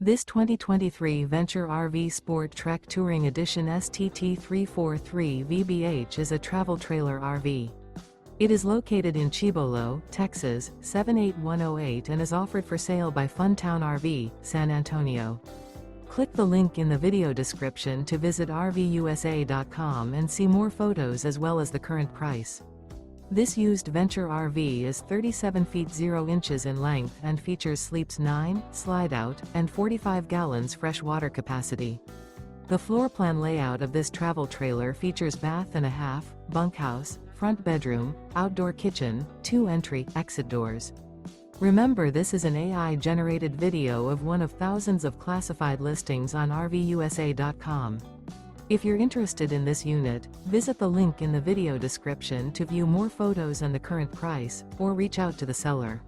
This 2023 Venture RV SportTrek Touring Edition STT343 VBH is a travel trailer RV. It is located in Cibolo, Texas, 78108 and is offered for sale by Funtown RV, San Antonio. Click the link in the video description to visit RVUSA.com and see more photos as well as the current price. This used Venture RV is 37 feet 0 inches in length and features sleeps 9, Slideout, and 45 gallons fresh water capacity. The floor plan layout of this travel trailer features bath and a half, bunkhouse, front bedroom, outdoor kitchen, 2 entry/exit doors. Remember, this is an AI-generated video of one of thousands of classified listings on RVUSA.com. If you're interested in this unit, visit the link in the video description to view more photos and the current price, or reach out to the seller.